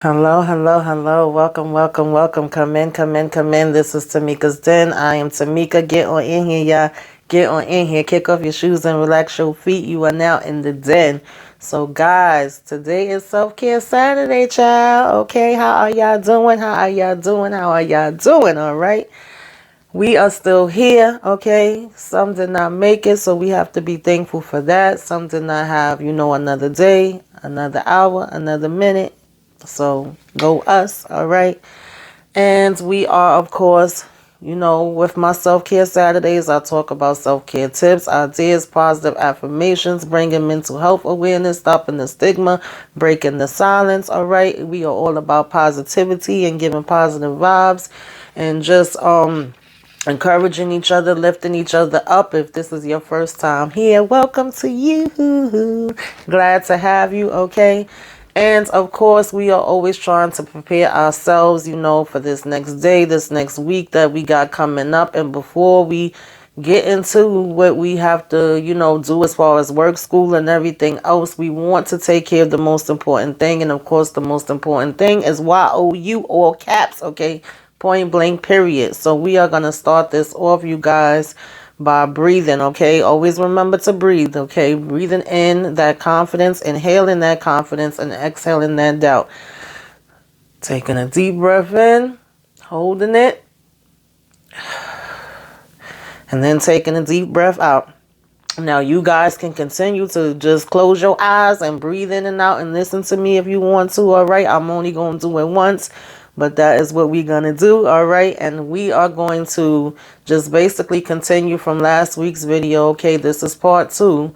Hello, hello, hello. Welcome, welcome, welcome. Come in, come in, come in. This is Tamika's Den. I am Tamika. Get on in here, y'all. Get on in here. Kick off your shoes and relax your feet. You are now in the den. So, guys, today is Self-Care Saturday, child. Okay, how are y'all doing? How are y'all doing? How are y'all doing? All right. We are still here, okay? Some did not make it, so we have to be thankful for that. Some did not have, another day, another hour, another minute. So go us, all right? And we are, of course, with my self-care Saturdays, I talk about self-care tips, ideas, positive affirmations, bringing mental health awareness, stopping the stigma, breaking the silence, all right? We are all about positivity and giving positive vibes and just encouraging each other, lifting each other up. If this is your first time here, welcome to you. Glad to have you, okay? And of course, we are always trying to prepare ourselves, for this next day, this next week that we got coming up. And before we get into what we have to, do as far as work, school, and everything else, we want to take care of the most important thing. And of course, the most important thing is YOU, all caps, okay? Point blank, period. So we are going to start this off, you guys, by breathing, okay? Always remember to breathe, okay? Breathing in that confidence, inhaling that confidence, and exhaling that doubt. Taking a deep breath in, holding it, and then taking a deep breath out. Now, you guys can continue to just close your eyes and breathe in and out and listen to me if you want to, all right? I'm only going to do it once, but that is what we're going to do, all right? And we are going to just basically continue from last week's video, okay? This is part 2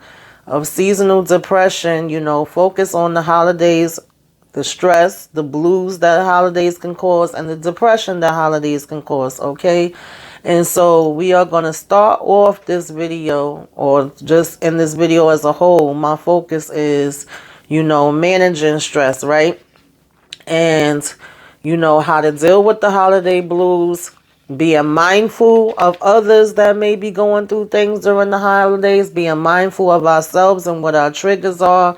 of seasonal depression. Focus on the holidays, the stress, the blues that holidays can cause, and the depression that holidays can cause, okay? And so we are going to start off this video, or just in this video as a whole, my focus is, managing stress, right? And, how to deal with the holiday blues, being mindful of others that may be going through things during the holidays, being mindful of ourselves and what our triggers are,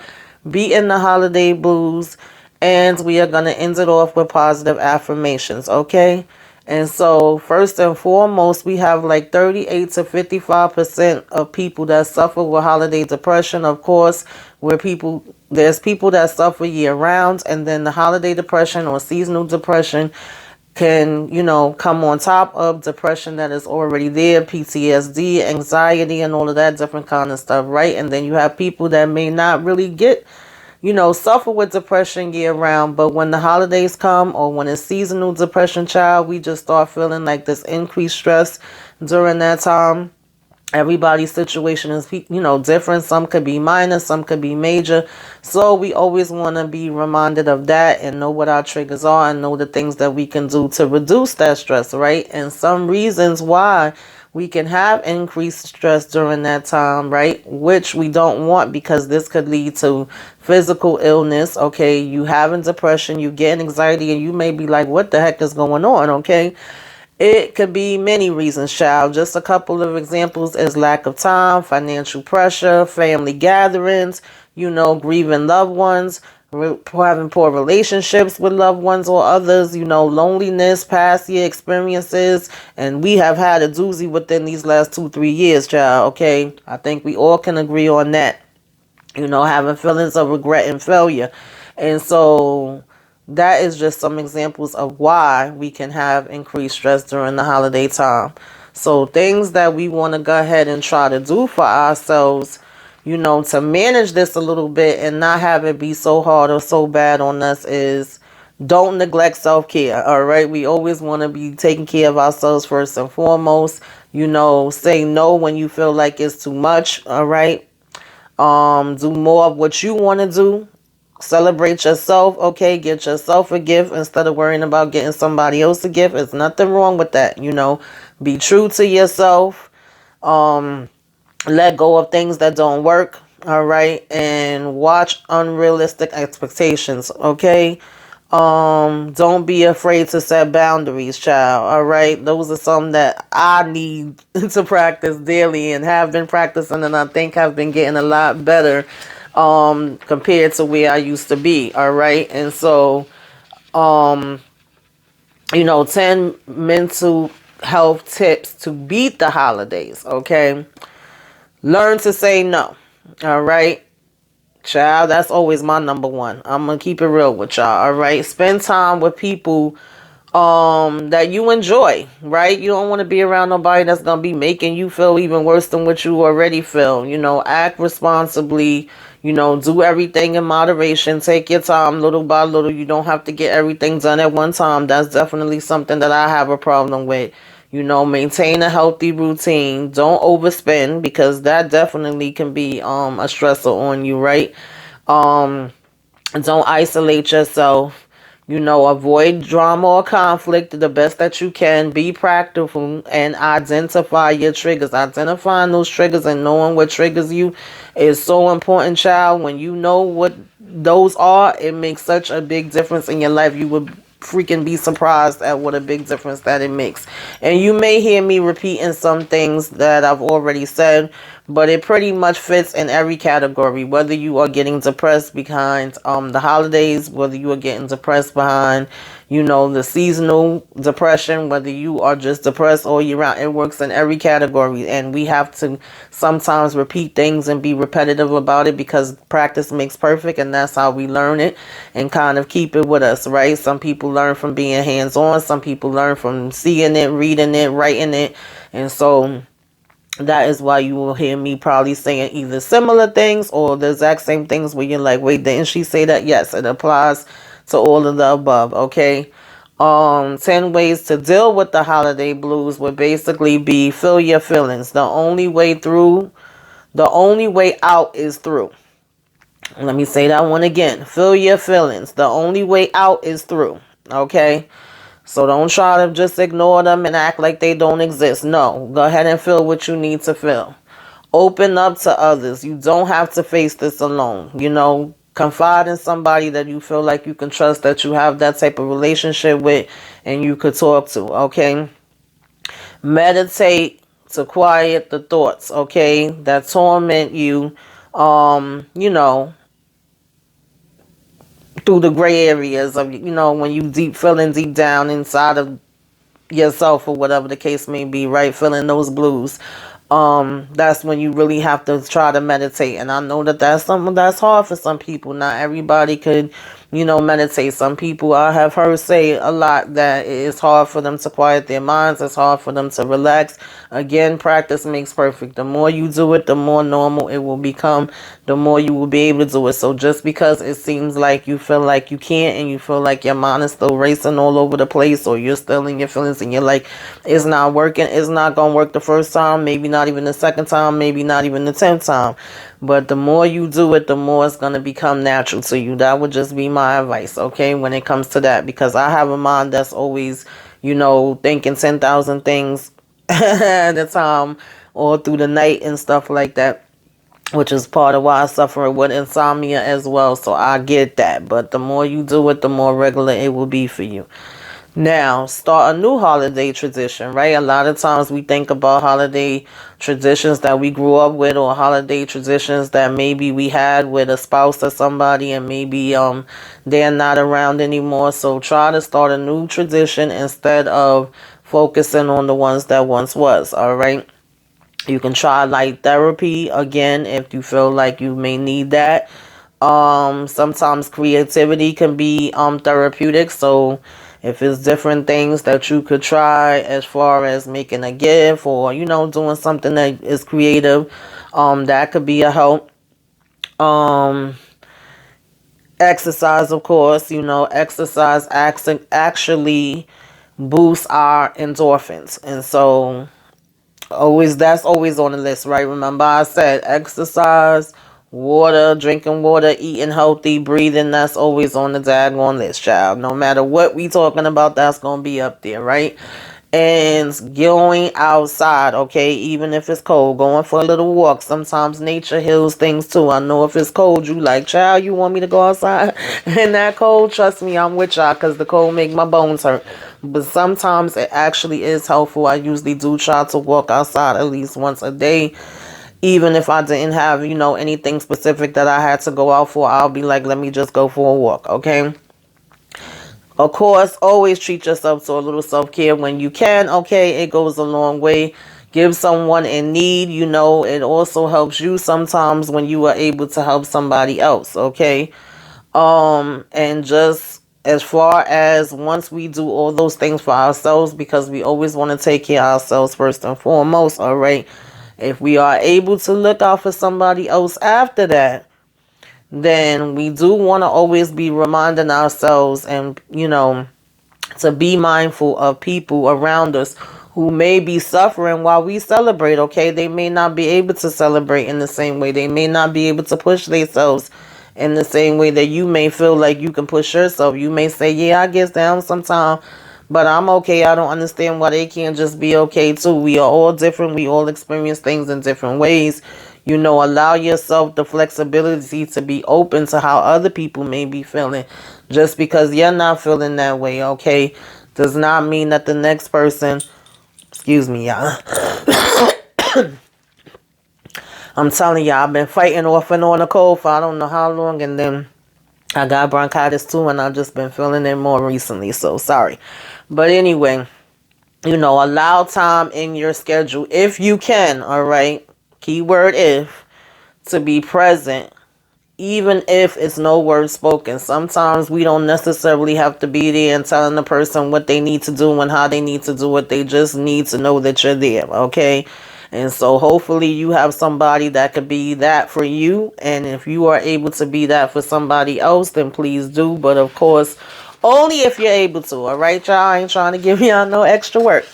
beating the holiday blues, and we are going to end it off with positive affirmations, okay? And so first and foremost, we have like 38 to 55% of people that suffer with holiday depression. Of course, there's people that suffer year round, and then the holiday depression or seasonal depression can, come on top of depression that is already there, PTSD, anxiety, and all of that different kind of stuff, right? And then you have people that may not really suffer with depression year round, but when the holidays come or when it's seasonal depression, child, we just start feeling like this increased stress during that time. Everybody's situation is, different. Some could be minor, some could be major. So we always want to be reminded of that and know what our triggers are and know the things that we can do to reduce that stress, right? And some reasons why we can have increased stress during that time, right? Which we don't want, because this could lead to physical illness, okay? You having depression, you getting anxiety, and you may be like, what the heck is going on, okay? It could be many reasons, child. Just a couple of examples is lack of time, financial pressure, family gatherings, grieving loved ones, having poor relationships with loved ones or others, loneliness, past year experiences. And we have had a doozy within these last 2-3 years, child, okay? I think we all can agree on that. Having feelings of regret and failure. And so that is just some examples of why we can have increased stress during the holiday time. So things that we want to go ahead and try to do for ourselves, to manage this a little bit and not have it be so hard or so bad on us, is don't neglect self-care, all right? We always want to be taking care of ourselves first and foremost. Say no when you feel like it's too much, all right? Do more of what you want to do. Celebrate yourself, okay? Get yourself a gift instead of worrying about getting somebody else a gift. There's nothing wrong with that, Be true to yourself. Let go of things that don't work, all right? And watch unrealistic expectations, okay? Don't be afraid to set boundaries, child, all right? Those are some that I need to practice daily and have been practicing, and I think have been getting a lot better compared to where I used to be, all right? And so Um, 10 mental health tips to beat the holidays, okay? Learn to say no. All right. Child, that's always my number one. I'm gonna keep it real with y'all. All right. Spend time with people that you enjoy, right? You don't want to be around nobody that's gonna be making you feel even worse than what you already feel. Act responsibly. Do everything in moderation. Take your time, little by little. You don't have to get everything done at one time. That's definitely something that I have a problem with. Maintain a healthy routine. Don't overspend, because that definitely can be a stressor on you, right? um don't isolate yourself. Avoid drama or conflict the best that you can. Be practical and identify your triggers. Identifying those triggers and knowing what triggers you is so important, child. When you know what those are, it makes such a big difference in your life. You would freaking be surprised at what a big difference that it makes. And you may hear me repeating some things that I've already said, but it pretty much fits in every category. Whether you are getting depressed behind the holidays, whether you are getting depressed behind the seasonal depression, whether you are just depressed all year round, it works in every category. And we have to sometimes repeat things and be repetitive about it, because practice makes perfect, and that's how we learn it and kind of keep it with us, right? Some people learn from being hands-on, some people learn from seeing it, reading it, writing it. And so that is why you will hear me probably saying either similar things or the exact same things where you're like, wait, didn't she say that? Yes, it applies to all of the above, okay? 10 ways to deal with the holiday blues would basically be: feel your feelings. The only way out is through. Let me say that one again. Feel your feelings. The only way out is through, okay? So don't try to just ignore them and act like they don't exist. No, go ahead and feel what you need to feel. Open up to others. You don't have to face this alone. Confide in somebody that you feel like you can trust, that you have that type of relationship with, and you could talk to, okay? Meditate to quiet the thoughts, okay, that torment you, um, you know, through the gray areas of, when you feeling deep down inside of yourself, or whatever the case may be, right? Feeling those blues. That's when you really have to try to meditate. And I know that that's something that's hard for some people. Not everybody could meditate. Some people, I have heard say a lot that it's hard for them to quiet their minds. It's hard for them to relax. Again, practice makes perfect. The more you do it, the more normal it will become, the more you will be able to do it. So just because it seems like you feel like you can't, and you feel like your mind is still racing all over the place, or you're still in your feelings and you're like, it's not working, it's not going to work the first time, maybe not even the second time, maybe not even the 10th time. But the more you do it, the more it's going to become natural to you. That would just be my advice, okay, when it comes to that. Because I have a mind that's always, thinking 10,000 things at a time, or through the night and stuff like that, which is part of why I suffer with insomnia as well. So I get that. But the more you do it, the more regular it will be for you. Now, start a new holiday tradition, right? A lot of times we think about holiday traditions that we grew up with, or holiday traditions that maybe we had with a spouse or somebody, and maybe they're not around anymore. So try to start a new tradition instead of focusing on the ones that once was, all right? You can try light therapy again if you feel like you may need that. Sometimes creativity can be therapeutic. So if it's different things that you could try, as far as making a gift, or doing something that is creative, that could be a help. Um, Exercise, of course. Exercise actually boosts our endorphins, and so that's always on the list, right? Remember I said exercise, water, drinking water, eating healthy, breathing. That's always on the daggone list, child. No matter what we talking about, that's gonna be up there, right? And going outside, okay, even if it's cold, going for a little walk. Sometimes nature heals things too. I know if it's cold, you like, child, you want me to go outside in that cold? Trust me, I'm with y'all, because the cold make my bones hurt. But sometimes it actually is helpful. I usually do try to walk outside at least once a day. Even if I didn't have, anything specific that I had to go out for, I'll be like, let me just go for a walk, okay? Of course, always treat yourself to a little self-care when you can. Okay, it goes a long way. Give someone in need. It also helps you sometimes when you are able to help somebody else. Okay. And just as far as once we do all those things for ourselves, because we always want to take care of ourselves first and foremost. All right. If we are able to look out for somebody else after that, then we do want to always be reminding ourselves and, to be mindful of people around us who may be suffering while we celebrate. Okay, they may not be able to celebrate in the same way. They may not be able to push themselves in the same way that you may feel like you can push yourself. You may say, yeah, I get down sometime, but I'm okay. I don't understand why they can't just be okay too. We are all different. We all experience things in different ways. Allow yourself the flexibility to be open to how other people may be feeling. Just because you're not feeling that way, okay, does not mean that the next person, excuse me, y'all. I'm telling y'all, I've been fighting off and on a cold for I don't know how long, and then I got bronchitis too, and I've just been feeling it more recently, so sorry. But anyway, allow time in your schedule if you can, all right? Keyword if, to be present, even if it's no word spoken. Sometimes we don't necessarily have to be there and telling the person what they need to do and how they need to do it. They just need to know that you're there, okay? And so hopefully you have somebody that could be that for you. And if you are able to be that for somebody else, then please do. But of course, only if you're able to, all right, y'all? I ain't trying to give y'all no extra work.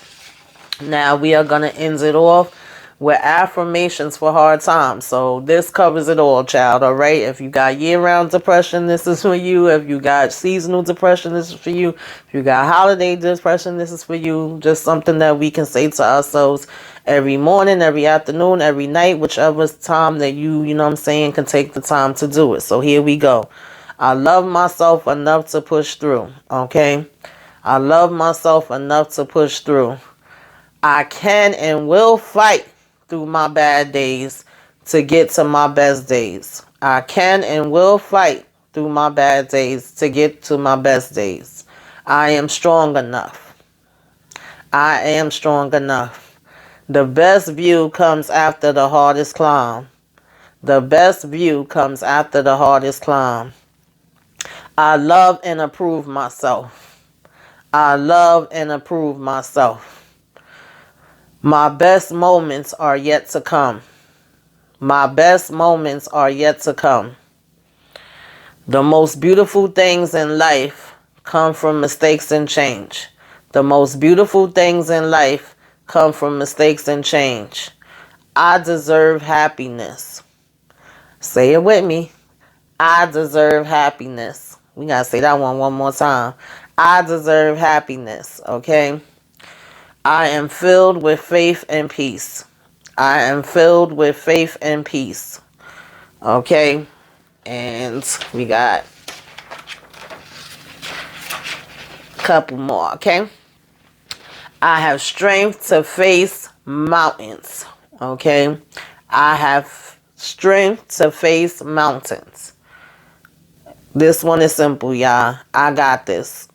Now we are going to end it off with affirmations for hard times. So this covers it all, child. All right. If you got year-round depression, this is for you. If you got seasonal depression, this is for you. If you got holiday depression, this is for you. Just something that we can say to ourselves every morning, every afternoon, every night, whichever time that you know what I'm saying, can take the time to do it. So here we go. I love myself enough to push through. Okay. I love myself enough to push through. I can and will fight through my bad days to get to my best days. I can and will fight through my bad days to get to my best days. I am strong enough. I am strong enough. The best view comes after the hardest climb. The best view comes after the hardest climb. I love and approve myself. I love and approve myself. My best moments are yet to come. My best moments are yet to come. The most beautiful things in life come from mistakes and change. The most beautiful things in life come from mistakes and change. I deserve happiness. Say it with me. I deserve happiness. We got to say that one more time. I deserve happiness, okay? I am filled with faith and peace. I am filled with faith and peace. Okay? And we got a couple more, okay? I have strength to face mountains. Okay? I have strength to face mountains. This one is simple, y'all. I got this.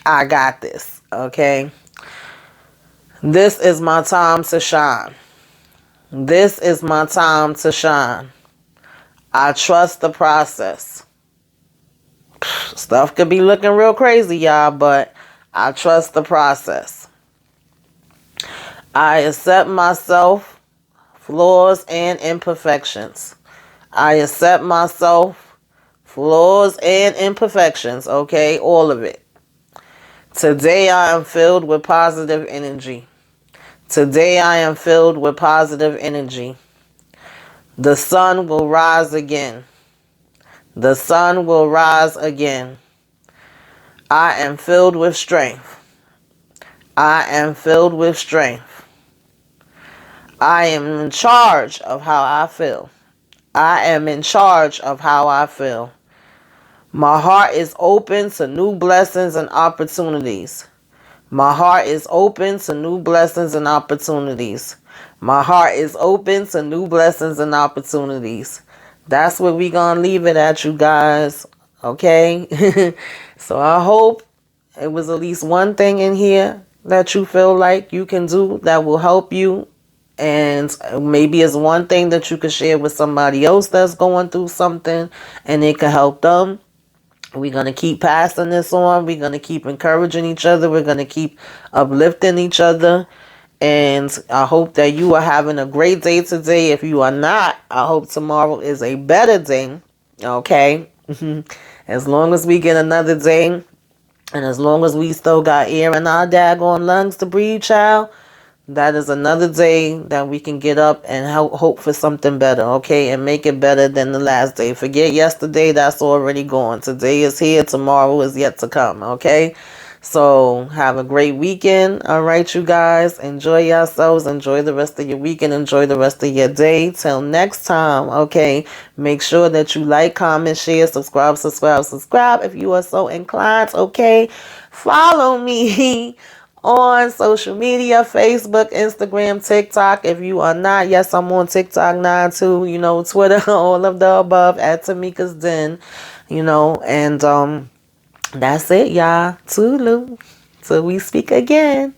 I got this. Okay? This is my time to shine. This is my time to shine. I trust the process. Stuff could be looking real crazy, y'all, but I trust the process. I accept myself, flaws and imperfections. I accept myself, flaws and imperfections, okay? All of it. Today I am filled with positive energy. Today I am filled with positive energy. The sun will rise again. The sun will rise again. I am filled with strength. I am filled with strength. I am in charge of how I feel. I am in charge of how I feel. My heart is open to new blessings and opportunities. My heart is open to new blessings and opportunities. My heart is open to new blessings and opportunities. That's where we gonna leave it at, you guys. Okay? So I hope it was at least one thing in here that you feel like you can do that will help you. And maybe it's one thing that you could share with somebody else that's going through something and it could help them. We're going to keep passing this on. We're going to keep encouraging each other. We're going to keep uplifting each other. And I hope that you are having a great day today. If you are not, I hope tomorrow is a better day. Okay? As long as we get another day, and as long as we still got air in our daggone lungs to breathe, child, that is another day that we can get up and hope for something better, okay? And make it better than the last day. Forget yesterday, that's already gone. Today is here, tomorrow is yet to come, okay? So have a great weekend. All right, you guys. Enjoy yourselves. Enjoy the rest of your weekend. Enjoy the rest of your day. Till next time, okay? Make sure that you like, comment, share, subscribe if you are so inclined, okay? Follow me on social media, Facebook, Instagram, TikTok. If you are not, yes, I'm on TikTok now too, Twitter, all of the above at Tamika's Den, and that's it, y'all. Toodaloo. Till we speak again.